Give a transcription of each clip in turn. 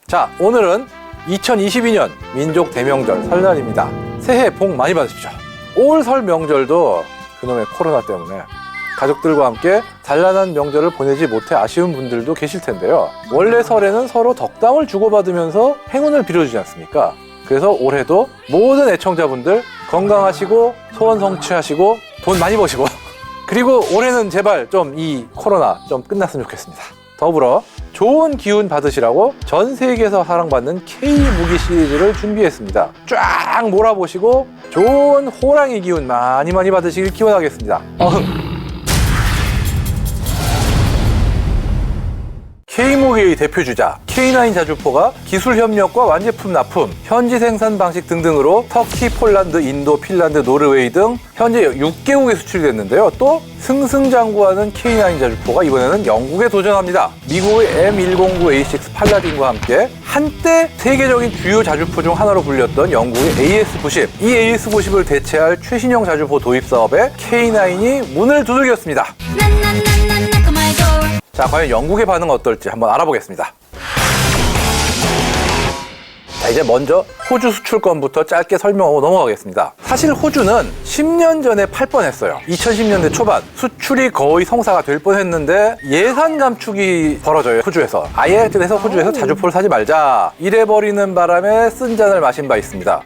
자, 오늘은 2022년 민족 대명절 설날입니다. 새해 복 많이 받으십시오. 올 설 명절도 그놈의 코로나 때문에 가족들과 함께 단란한 명절을 보내지 못해 아쉬운 분들도 계실 텐데요. 원래 설에는 서로 덕담을 주고받으면서 행운을 빌어주지 않습니까? 그래서 올해도 모든 애청자분들 건강하시고 소원 성취하시고 돈 많이 버시고 그리고 올해는 제발 좀 이 코로나 좀 끝났으면 좋겠습니다. 더불어 좋은 기운 받으시라고 전 세계에서 사랑받는 K무기 시리즈를 준비했습니다. 쫙 몰아보시고 좋은 호랑이 기운 많이 받으시길 기원하겠습니다. K무기의 대표주자 K9 자주포가 기술 협력과 완제품 납품, 현지 생산 방식 등등으로 터키, 폴란드, 인도, 핀란드, 노르웨이 등 현재 6개국에 수출이 됐는데요. 또 승승장구하는 K9 자주포가 이번에는 영국에 도전합니다. 미국의 M109A6 팔라딘과 함께 한때 세계적인 주요 자주포 중 하나로 불렸던 영국의 AS90. 이 AS90을 대체할 최신형 자주포 도입 사업에 K9이 문을 두들겼습니다. 자, 과연 영국의 반응은 어떨지 한번 알아보겠습니다. 자, 이제 먼저 호주 수출권부터 짧게 설명하고 넘어가겠습니다. 사실 호주는 10년 전에 팔 뻔했어요. 2010년대 초반 수출이 거의 성사가 될 뻔했는데 예산 감축이 벌어져요. 호주에서. 아예 그래서 호주에서 자주포를 사지 말자 이래버리는 바람에 쓴 잔을 마신 바 있습니다.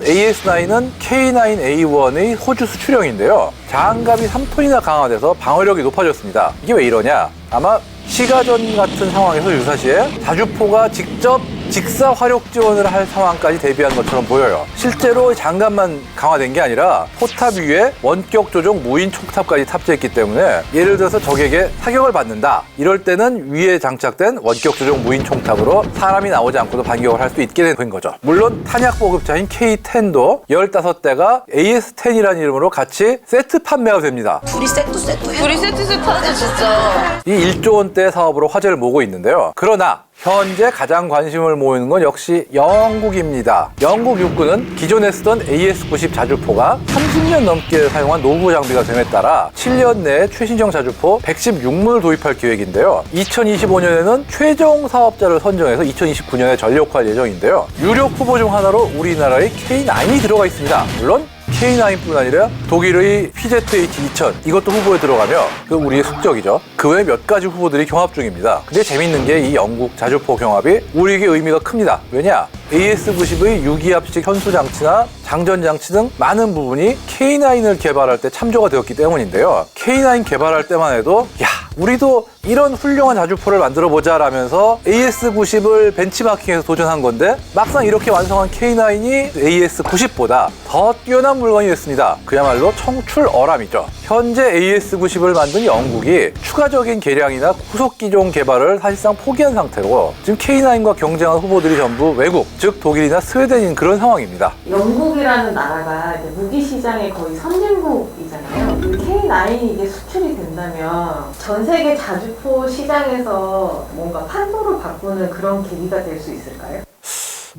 AS9은 K9A1의 호주 수출형인데요. 자항갑이 3톤이나 강화돼서 방어력이 높아졌습니다. 이게 왜 이러냐? 아마 시가전 같은 상황에서 유사시에 자주포가 직접 직사 화력 지원을 할 상황까지 대비한 것처럼 보여요. 실제로 장갑만 강화된 게 아니라 포탑 위에 원격 조종 무인 총탑까지 탑재했기 때문에 예를 들어서 적에게 사격을 받는다. 이럴 때는 위에 장착된 원격 조종 무인 총탑으로 사람이 나오지 않고도 반격을 할 수 있게 된 거죠. 물론 탄약 보급차인 K10도 15대가 AS10이라는 이름으로 같이 세트 판매가 됩니다. 둘이 세트 하죠 진짜. 이 1조 원대 사업으로 화제를 모으고 있는데요. 그러나 현재 가장 관심을 모으는 건 역시 영국입니다. 영국 육군은 기존에 쓰던 AS90 자주포가 30년 넘게 사용한 노후 장비가 됨에 따라 7년 내에 최신형 자주포 116문을 도입할 계획인데요. 2025년에는 최종 사업자를 선정해서 2029년에 전력화할 예정인데요. 유력 후보 중 하나로 우리나라의 K9이 들어가 있습니다. 물론 K9뿐 아니라 독일의 PZH-2000 이것도 후보에 들어가며 그 우리의 숙적이죠. 그 외 몇 가지 후보들이 경합 중입니다. 근데 재밌는 게 이 영국 자주포 경합이 우리에게 의미가 큽니다. 왜냐? AS90의 유기압식 현수장치나 장전장치 등 많은 부분이 K9을 개발할 때 참조가 되었기 때문인데요. K9 개발할 때만 해도 야, 우리도 이런 훌륭한 자주포를 만들어보자 라면서 AS90을 벤치마킹해서 도전한 건데 막상 이렇게 완성한 K9이 AS90보다 더 뛰어난 물건이 됐습니다. 그야말로 청출어람이죠. 현재 AS90을 만든 영국이 추가적인 개량이나 후속기종 개발을 사실상 포기한 상태로 지금 K9과 경쟁한 후보들이 전부 외국, 즉 독일이나 스웨덴인 그런 상황입니다. 영국이라는 나라가 이제 무기 시장의 거의 선진국이잖아요. 그 K9이 이게 수출이 된다면 전 세계 자주포 시장에서 뭔가 판도를 바꾸는 그런 계기가 될 수 있을까요?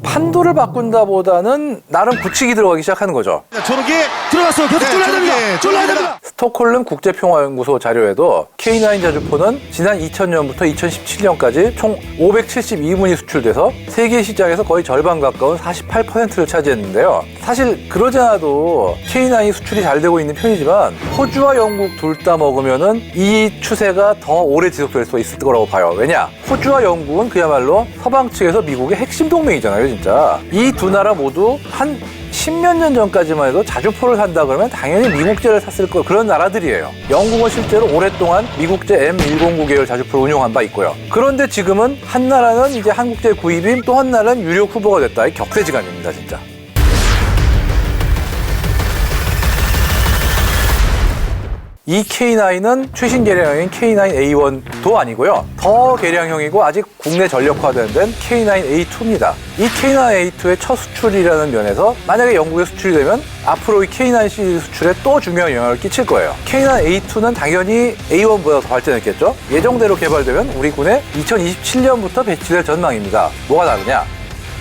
판도를 바꾼다보다는 나름 굳히기 들어가기 시작하는 거죠. 저렇게 들어갔어. 계속 쫄라야 됩니다. 쫄라야 됩니다. 스톡홀름 국제평화연구소 자료에도 K9 자주포는 지난 2000년부터 2017년까지 총 572문이 수출돼서 세계 시장에서 거의 절반 가까운 48%를 차지했는데요. 사실 그러지 않아도 K9이 수출이 잘 되고 있는 편이지만 호주와 영국 둘 다 먹으면은 이 추세가 더 오래 지속될 수 있을 거라고 봐요. 왜냐? 호주와 영국은 그야말로 서방 측에서 미국의 핵심 동맹이잖아요, 진짜. 이 두 나라 모두 한 10몇 년 전까지만 해도 자주포를 산다 그러면 당연히 미국제를 샀을 거 그런 나라들이에요. 영국은 실제로 오랫동안 미국제 M109 계열 자주포를 운용한 바 있고요. 그런데 지금은 한 나라는 이제 한국제 구입인 또 한 나라는 유력 후보가 됐다. 이 격세지감입니다, 진짜. 이 K9은 최신 개량형인 K9A1도 아니고요. 더 개량형이고 아직 국내 전력화된 K9A2입니다. 이 K9A2의 첫 수출이라는 면에서 만약에 영국에 수출이 되면 앞으로 이 K9 시리즈 수출에 또 중요한 영향을 끼칠 거예요. K9A2는 당연히 A1보다 더 발전했겠죠? 예정대로 개발되면 우리 군에 2027년부터 배치될 전망입니다. 뭐가 다르냐?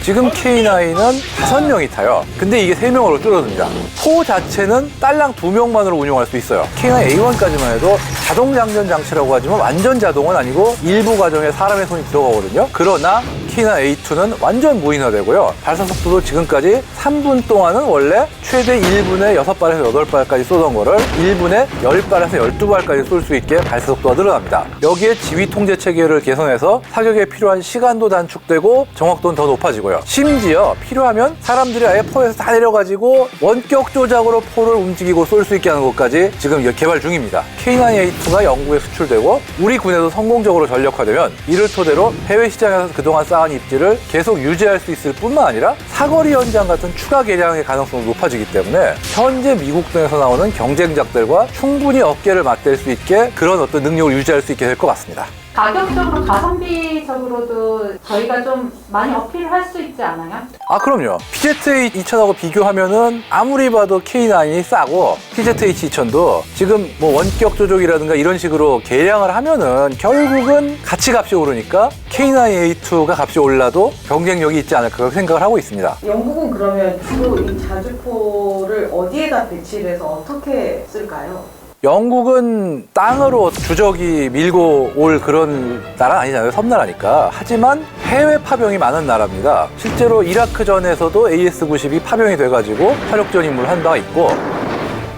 지금 K9은 5명이 타요. 근데 이게 3명으로 줄어듭니다. 포 자체는 딸랑 2명만으로 운용할 수 있어요. K9 A1까지만 해도 자동 장전 장치라고 하지만 완전 자동은 아니고 일부 과정에 사람의 손이 들어가거든요. 그러나 K9 A2는 완전 무인화되고요. 발사 속도도 지금까지 3분 동안은 원래 최대 1분에 6발에서 8발까지 쏘던 거를 1분에 10발에서 12발까지 쏠 수 있게 발사 속도가 늘어납니다. 여기에 지휘 통제 체계를 개선해서 사격에 필요한 시간도 단축되고 정확도는 더 높아지고요. 심지어 필요하면 사람들이 아예 포에서 다 내려가지고 원격 조작으로 포를 움직이고 쏠 수 있게 하는 것까지 지금 개발 중입니다. K9A2가 영국에 수출되고 우리 군에도 성공적으로 전력화되면 이를 토대로 해외 시장에서 그동안 쌓은 입지를 계속 유지할 수 있을 뿐만 아니라 사거리 연장 같은 추가 개량의 가능성도 높아지기 때문에 현재 미국 등에서 나오는 경쟁작들과 충분히 어깨를 맞댈 수 있게 그런 어떤 능력을 유지할 수 있게 될 것 같습니다. 가격적으로 가성비적으로도 저희가 좀 많이 어필할 수 있지 않아요? 아, 그럼요. PZH-2000하고 비교하면은 아무리 봐도 K9이 싸고 PZH-2000도 지금 뭐 원격 조종이라든가 이런 식으로 개량을 하면은 결국은 같이 값이 오르니까 K9A2가 값이 올라도 경쟁력이 있지 않을까 그렇게 생각을 하고 있습니다. 영국은 그러면 주로 이 자주포를 어디에다 배치를 해서 어떻게 쓸까요? 영국은 땅으로 주적이 밀고 올 그런 나라는 아니잖아요. 섬나라니까. 하지만 해외 파병이 많은 나라입니다. 실제로 이라크전에서도 AS-90이 파병이 돼가지고 화력전 임무를 한 바가 있고,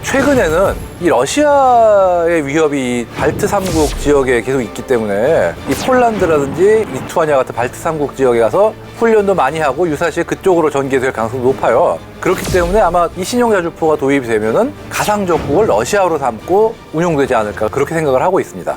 최근에는 이 러시아의 위협이 발트 3국 지역에 계속 있기 때문에 이 폴란드라든지 리투아니아 같은 발트 3국 지역에 가서 훈련도 많이 하고 유사시에 그쪽으로 전개될 가능성이 높아요. 그렇기 때문에 아마 이 신형 자주포가 도입이 되면은 가상적국을 러시아로 삼고 운용되지 않을까 그렇게 생각을 하고 있습니다.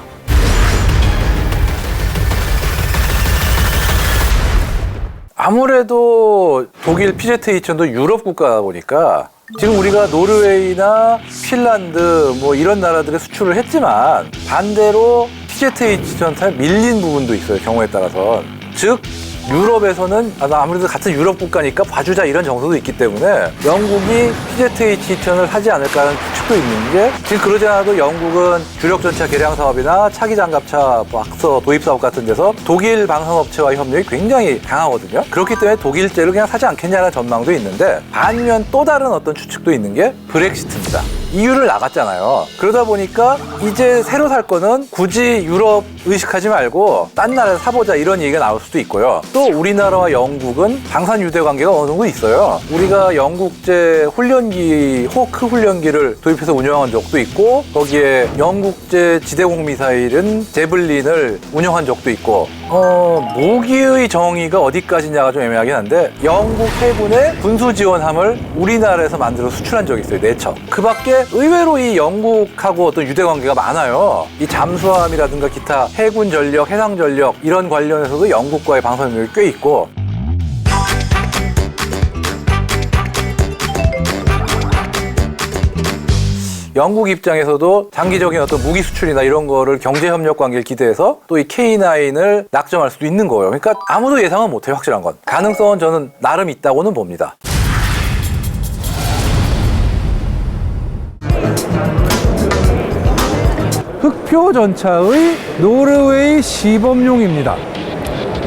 아무래도 독일 PZH-2000도 유럽 국가다 보니까 지금 우리가 노르웨이나 핀란드 뭐 이런 나라들에 수출을 했지만 반대로 PZH-2000한테 밀린 부분도 있어요. 경우에 따라서. 즉 유럽에서는 아무래도 같은 유럽 국가니까 봐주자 이런 정서도 있기 때문에 영국이 PZH-2000을 하지 않을까 하는 추측도 있는 게, 지금 그러지 않아도 영국은 주력전차 개량 사업이나 차기장갑차 박서 도입 사업 같은 데서 독일 방산업체와의 협력이 굉장히 강하거든요. 그렇기 때문에 독일제를 그냥 사지 않겠냐는 전망도 있는데, 반면 또 다른 어떤 추측도 있는 게 브렉시트입니다. EU를 나갔잖아요. 그러다 보니까 이제 새로 살 거는 굳이 유럽 의식하지 말고 딴 나라에서 사보자 이런 얘기가 나올 수도 있고요. 또 우리나라와 영국은 방산 유대 관계가 어느 정도 있어요. 우리가 영국제 훈련기, 호크 훈련기를 도입해서 운영한 적도 있고, 거기에 영국제 지대공 미사일은 제블린을 운영한 적도 있고, 무기의 정의가 어디까지냐가 좀 애매하긴 한데 영국 해군의 군수 지원함을 우리나라에서 만들어 수출한 적이 있어요. 4척. 그 밖에 의외로 이 영국하고 어떤 유대 관계가 많아요. 이 잠수함이라든가 기타 해군 전력, 해상 전력 이런 관련해서도 영국과의 방산 능력이 꽤 있고, 영국 입장에서도 장기적인 어떤 무기 수출이나 이런 거를 경제협력 관계를 기대해서 또 이 K9을 낙점할 수도 있는 거예요. 그러니까 아무도 예상은 못해요. 확실한 건. 가능성은 저는 나름 있다고는 봅니다. 흑표전차의 노르웨이 시범용입니다.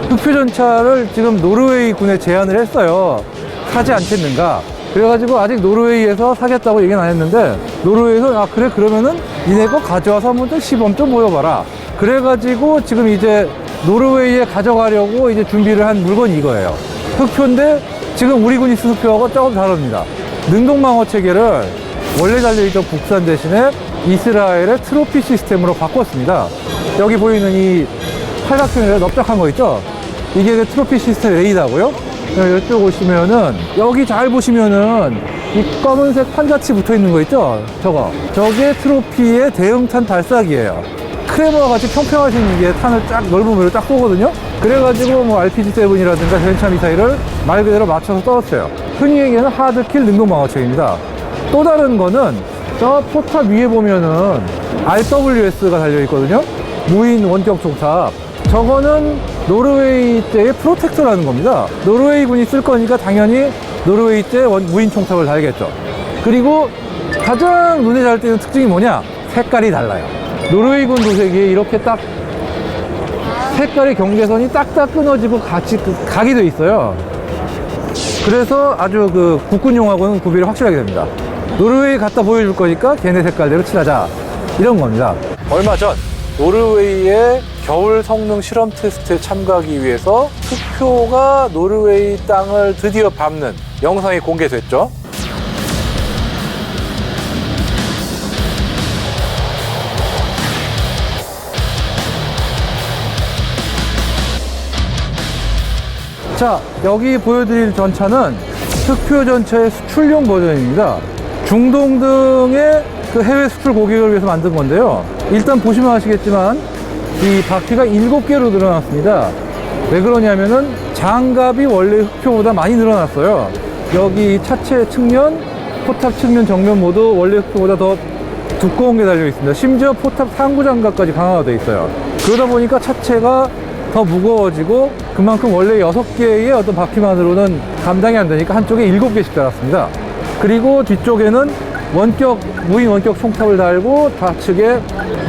흑표전차를 지금 노르웨이 군에 제안을 했어요. 사지 않겠는가. 그래가지고 아직 노르웨이에서 사겠다고 얘기는 안 했는데, 노르웨이에서 그래 그러면은 니네 거 가져와서 한번 좀 시범 좀 보여봐라. 그래가지고 지금 이제 노르웨이에 가져가려고 이제 준비를 한 물건이 이거예요. 흑표인데 지금 우리 군이 쓴 흑표하고 조금 다릅니다. 능동방어 체계를 원래 달려있던 국산 대신에 이스라엘의 트로피 시스템으로 바꿨습니다. 여기 보이는 이 팔각형이라 넓적한 거 있죠? 이게 그 트로피 시스템 A다고요. 이쪽 오시면은 여기 잘 보시면은 이 검은색 판자치 붙어 있는 거 있죠? 저게 트로피의 대응탄 발사기예요. 크레머와 같이 평평할 수 있는 게 탄을 쫙 넓은 무리로 딱 쏘거든요. 그래가지고 뭐 RPG-7이라든가 전차 미사일을 말 그대로 맞춰서 떨어뜨려요. 흔히 얘기하는 하드킬 능동방어체입니다. 또 다른 거는 저 포탑 위에 보면은 RWS가 달려있거든요. 무인 원격 총탑. 저거는 노르웨이 때의 프로텍터라는 겁니다. 노르웨이 군이 쓸 거니까 당연히 노르웨이 때 무인 총탑을 달겠죠. 그리고 가장 눈에 잘 띄는 특징이 뭐냐? 색깔이 달라요. 노르웨이 군 도색이 이렇게 딱 색깔의 경계선이 딱딱 끊어지고 같이 각이 돼 있어요. 그래서 아주 그 국군용하고는 구비를 확실하게 됩니다. 노르웨이 갖다 보여줄 거니까 걔네 색깔대로 칠하자, 이런 겁니다. 얼마 전 노르웨이의 겨울 성능 실험 테스트에 참가하기 위해서 흑표가 노르웨이 땅을 드디어 밟는 영상이 공개됐죠. 자, 여기 보여드릴 전차는 흑표 전차의 수출용 버전입니다. 중동 등의 그 해외 수출 고객을 위해서 만든 건데요. 일단 보시면 아시겠지만 이 바퀴가 7개로 늘어났습니다. 왜 그러냐면은 장갑이 원래 흑표보다 많이 늘어났어요. 여기 차체 측면, 포탑 측면 정면 모두 원래 흑표보다 더 두꺼운 게 달려 있습니다. 심지어 포탑 상부 장갑까지 강화가 되어 있어요. 그러다 보니까 차체가 더 무거워지고 그만큼 원래 6개의 어떤 바퀴만으로는 감당이 안 되니까 한쪽에 7개씩 달았습니다. 그리고 뒤쪽에는 무인 원격 총탑을 달고 좌측에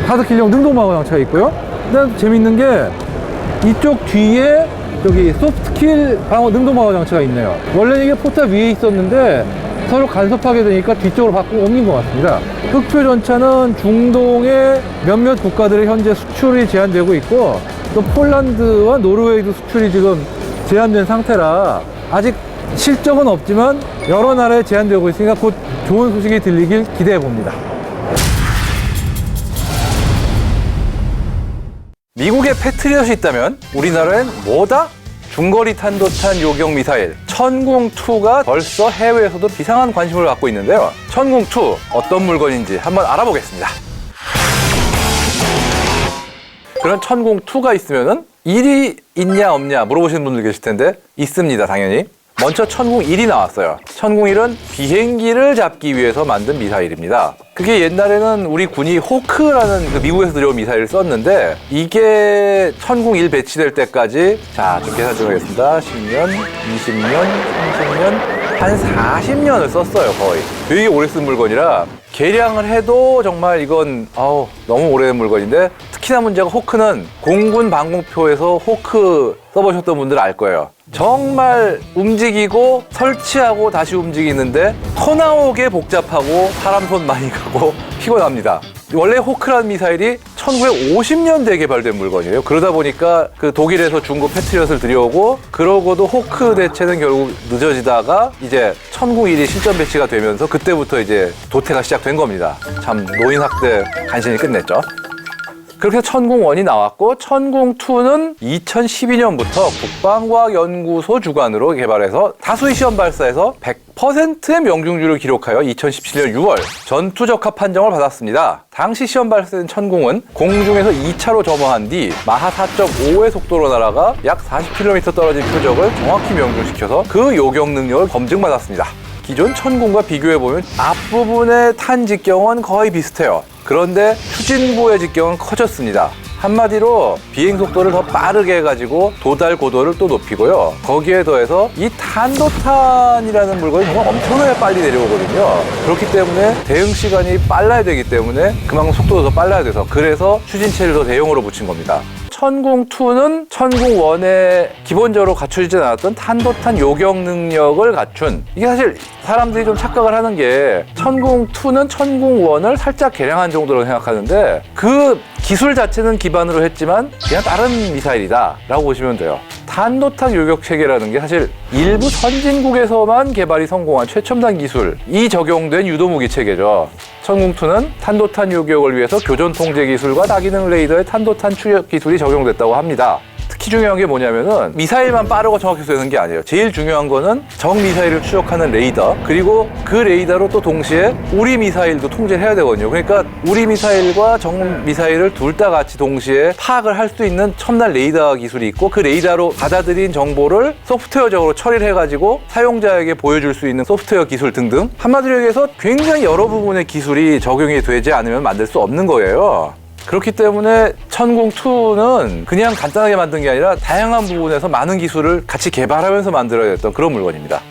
하드킬용 능동방어 장치가 있고요. 그다음 재밌는 게 이쪽 뒤에 여기 소프트킬 방어 능동방어 장치가 있네요. 원래 이게 포탑 위에 있었는데 서로 간섭하게 되니까 뒤쪽으로 바꾸고 옮긴 것 같습니다. 흑표 전차는 중동의 몇몇 국가들의 현재 수출이 제한되고 있고 또 폴란드와 노르웨이도 수출이 지금 제한된 상태라 아직 실적은 없지만 여러 나라에 제한되고 있으니까 곧 좋은 소식이 들리길 기대해 봅니다. 미국에 패트리엇이 있다면 우리나라엔 뭐다? 중거리 탄도탄 요격 미사일 천궁2가 벌써 해외에서도 비상한 관심을 갖고 있는데요. 천궁2 어떤 물건인지 한번 알아보겠습니다. 그런 천궁2가 있으면은 1이 있냐 없냐 물어보시는 분들 계실 텐데 있습니다, 당연히. 먼저 천궁1이 나왔어요. 천궁1은 비행기를 잡기 위해서 만든 미사일입니다. 그게 옛날에는 우리 군이 호크라는 그 미국에서 들여온 미사일을 썼는데 이게 천궁1 배치될 때까지 자, 좀 계산 좀 하겠습니다. 10년, 20년, 30년, 한 40년을 썼어요, 거의. 되게 오래 쓴 물건이라 개량을 해도 정말 이건 너무 오래된 물건인데 특히나 문제가 호크는 공군 방공표에서 호크 써보셨던 분들 알 거예요. 정말 움직이고 설치하고 다시 움직이는데 토 나오게 복잡하고 사람 손 많이 가고 피곤합니다. 원래 호크라는 미사일이 1950년대에 개발된 물건이에요. 그러다 보니까 그 독일에서 중국 패트리엇을 들여오고 그러고도 호크 대체는 결국 늦어지다가 이제 천궁1이 실전 배치가 되면서 그때부터 이제 도태가 시작된 겁니다. 참 노인학대 간신히 끝냈죠. 그렇게 천궁1이 나왔고 천궁2는 2012년부터 국방과학연구소 주관으로 개발해서 다수의 시험 발사에서 100%의 명중률을 기록하여 2017년 6월 전투적합 판정을 받았습니다. 당시 시험 발사된 천궁은 공중에서 2차로 점화한 뒤 마하 4.5의 속도로 날아가 약 40km 떨어진 표적을 정확히 명중시켜서 그 요격 능력을 검증받았습니다. 기존 천궁과 비교해보면 앞부분의 탄 직경은 거의 비슷해요. 그런데 추진부의 직경은 커졌습니다. 한마디로 비행 속도를 더 빠르게 해가지고 도달 고도를 또 높이고요. 거기에 더해서 이 탄도탄이라는 물건이 정말 엄청나게 빨리 내려오거든요. 그렇기 때문에 대응 시간이 빨라야 되기 때문에 그만큼 속도도 더 빨라야 돼서 그래서 추진체를 더 대용으로 붙인 겁니다. 천궁2는 천궁1에 기본적으로 갖추지 않았던 탄도탄 요격 능력을 갖춘 이게 사실 사람들이 좀 착각을 하는 게 천궁2는 천궁1을 살짝 개량한 정도로 생각하는데 그 기술 자체는 기반으로 했지만 그냥 다른 미사일이다 라고 보시면 돼요. 탄도탄 요격 체계라는 게 사실 일부 선진국에서만 개발이 성공한 최첨단 기술이 적용된 유도무기 체계죠. 천궁2는 탄도탄 요격을 위해서 교전 통제 기술과 다기능 레이더의 탄도탄 추적 기술이 적용됐다고 합니다. 특히 중요한 게 뭐냐면은 미사일만 빠르고 정확히 쏘는 게 아니에요. 제일 중요한 거는 적 미사일을 추적하는 레이더, 그리고 그 레이더로 또 동시에 우리 미사일도 통제를 해야 되거든요. 그러니까 우리 미사일과 적 미사일을 둘 다 같이 동시에 파악을 할 수 있는 첨단 레이더 기술이 있고, 그 레이더로 받아들인 정보를 소프트웨어적으로 처리를 해가지고 사용자에게 보여줄 수 있는 소프트웨어 기술 등등, 한마디로 얘기해서 굉장히 여러 부분의 기술이 적용이 되지 않으면 만들 수 없는 거예요. 그렇기 때문에 천궁2는 그냥 간단하게 만든 게 아니라 다양한 부분에서 많은 기술을 같이 개발하면서 만들어야 했던 그런 물건입니다.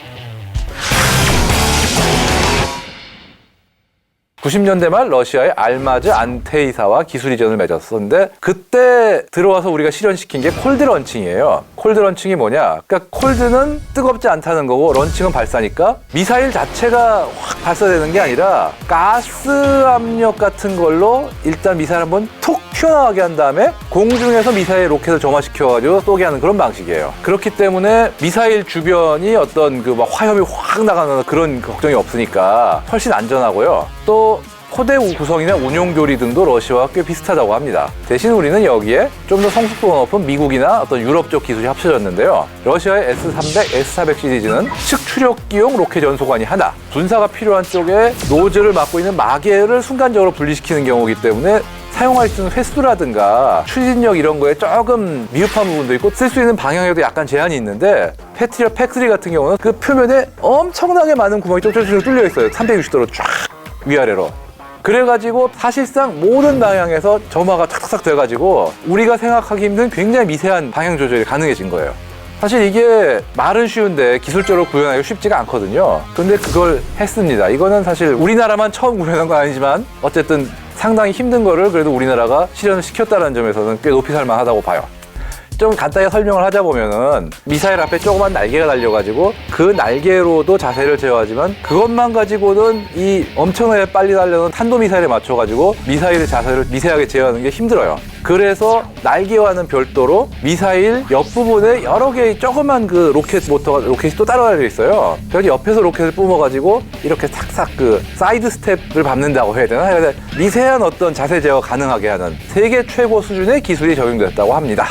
90년대 말 러시아의 알마즈 안테이사와 기술 이전을 맺었었는데, 그때 들어와서 우리가 실현시킨 게 콜드 런칭이에요. 콜드 런칭이 뭐냐? 그러니까 콜드는 뜨겁지 않다는 거고 런칭은 발사니까 미사일 자체가 확 발사되는 게 아니라 가스 압력 같은 걸로 일단 미사일 한번 툭 튀어나가게 한 다음에 공중에서 미사일 로켓을 점화시켜가지고 쏘게 하는 그런 방식이에요. 그렇기 때문에 미사일 주변이 어떤 그 막 화염이 확 나가는 그런 걱정이 없으니까 훨씬 안전하고요. 또 포대 구성이나 운용 교리 등도 러시아와 꽤 비슷하다고 합니다. 대신 우리는 여기에 좀 더 성숙도가 높은 미국이나 어떤 유럽 쪽 기술이 합쳐졌는데요. 러시아의 S-300, S-400 시리즈는 측추력기용 로켓 연소관이 하나, 분사가 필요한 쪽에 노즐을 막고 있는 마개를 순간적으로 분리시키는 경우이기 때문에 사용할 수 있는 횟수라든가 추진력 이런 거에 조금 미흡한 부분도 있고 쓸 수 있는 방향에도 약간 제한이 있는데, 패트리엇 팩3 같은 경우는 그 표면에 엄청나게 많은 구멍이 쫑쫑쫑 뚫려 있어요. 360도로 쫙 위아래로. 그래가지고 사실상 모든 방향에서 점화가 탁탁탁 돼가지고 우리가 생각하기 힘든 굉장히 미세한 방향 조절이 가능해진 거예요. 사실 이게 말은 쉬운데 기술적으로 구현하기가 쉽지가 않거든요. 근데 그걸 했습니다. 이거는 사실 우리나라만 처음 구현한 건 아니지만 어쨌든 상당히 힘든 거를 그래도 우리나라가 실현을 시켰다는 점에서는 꽤 높이 살만하다고 봐요. 좀 간단히 설명을 하자 보면은 미사일 앞에 조그만 날개가 달려가지고 그 날개로도 자세를 제어하지만 그것만 가지고는 이 엄청나게 빨리 달려는 탄도미사일에 맞춰가지고 미사일의 자세를 미세하게 제어하는 게 힘들어요. 그래서 날개와는 별도로 미사일 옆부분에 여러 개의 조그만 그 로켓이 또 따로 달려 있어요. 그래서 옆에서 로켓을 뿜어가지고 이렇게 싹싹 그 사이드 스텝을 밟는다고 해야 되나? 그래서 미세한 어떤 자세 제어 가능하게 하는 세계 최고 수준의 기술이 적용됐다고 합니다.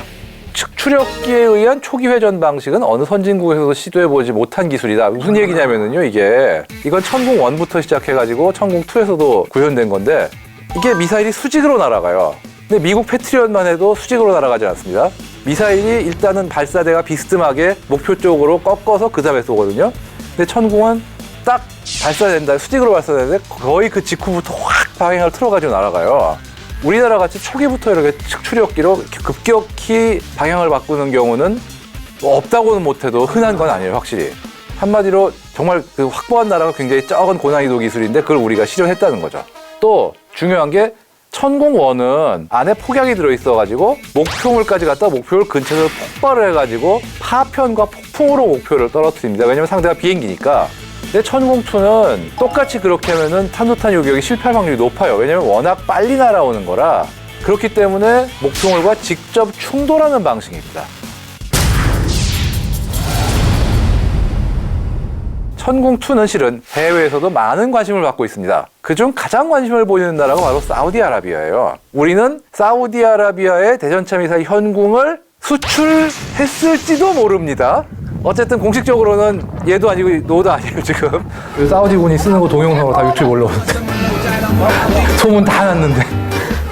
측추력기에 의한 초기 회전 방식은 어느 선진국에서도 시도해보지 못한 기술이다. 무슨 얘기냐면요, 이건 천궁1부터 시작해가지고 천궁2에서도 구현된 건데, 이게 미사일이 수직으로 날아가요. 근데 미국 패트리엇만 해도 수직으로 날아가지 않습니다. 미사일이 일단은 발사대가 비스듬하게 목표 쪽으로 꺾어서 그 다음에 쏘거든요. 근데 천궁은 딱 발사된다, 수직으로 발사되는데 거의 그 직후부터 확 방향을 틀어가지고 날아가요. 우리나라 같이 초기부터 이렇게 측추력기로 급격히 방향을 바꾸는 경우는 뭐 없다고는 못해도 흔한 건 아니에요, 확실히. 한마디로 정말 그 확보한 나라가 굉장히 적은 고난이도 기술인데 그걸 우리가 실현했다는 거죠. 또 중요한 게 천궁1은 안에 폭약이 들어있어가지고 목표물까지 갔다 목표물 근처에서 폭발을 해가지고 파편과 폭풍으로 목표를 떨어뜨립니다. 왜냐면 상대가 비행기니까. 근데 천궁2는 똑같이 그렇게 하면은 탄도탄 요격이 실패할 확률이 높아요. 왜냐면 워낙 빨리 날아오는 거라. 그렇기 때문에 목표물과 직접 충돌하는 방식입니다. 천궁2는 실은 해외에서도 많은 관심을 받고 있습니다. 그중 가장 관심을 보이는 나라가 바로 사우디아라비아예요. 우리는 사우디아라비아의 대전차 미사일 현궁을 수출했을지도 모릅니다. 어쨌든 공식적으로는 얘도 아니고 노도 아니에요, 지금. 사우디군이 쓰는 거 동영상으로 다 유튜브에 올라오는데. 소문 다 났는데.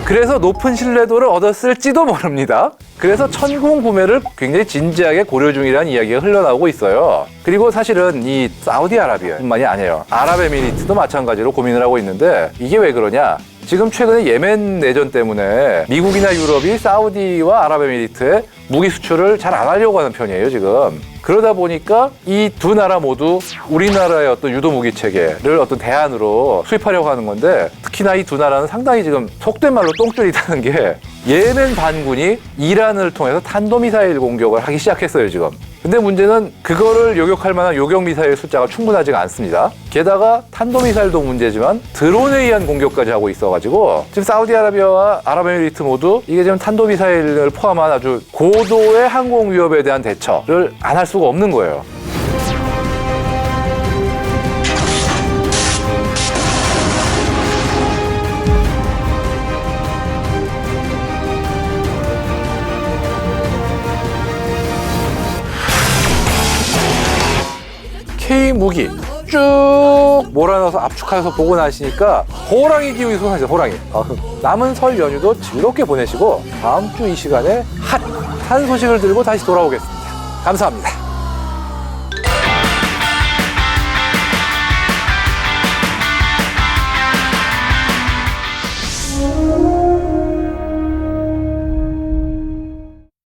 그래서 높은 신뢰도를 얻었을지도 모릅니다. 그래서 천궁 구매를 굉장히 진지하게 고려 중이라는 이야기가 흘러나오고 있어요. 그리고 사실은 이 사우디아라비아뿐만이 아니에요. 아랍에미리트도 마찬가지로 고민을 하고 있는데, 이게 왜 그러냐? 지금 최근에 예멘 내전 때문에 미국이나 유럽이 사우디와 아랍에미리트에 무기 수출을 잘 안 하려고 하는 편이에요, 지금. 그러다 보니까 이 두 나라 모두 우리나라의 어떤 유도 무기 체계를 어떤 대안으로 수입하려고 하는 건데, 특히나 이 두 나라는 상당히 지금 속된 말로 똥줄이다는 게, 예멘 반군이 이란을 통해서 탄도미사일 공격을 하기 시작했어요, 지금. 근데 문제는 그거를 요격할 만한 요격미사일 숫자가 충분하지가 않습니다. 게다가 탄도미사일도 문제지만 드론에 의한 공격까지 하고 있어가지고 지금 사우디아라비아와 아랍에미리트 모두 이게 지금 탄도미사일을 포함한 아주 고도의 항공 위협에 대한 대처를 안 할 수가 없는 거예요. 이 무기 쭉 몰아넣어서 압축해서 보고 나시니까 호랑이 기운이 솟아나죠, 호랑이. 남은 설 연휴도 즐겁게 보내시고 다음 주 이 시간에 핫한 소식을 들고 다시 돌아오겠습니다. 감사합니다.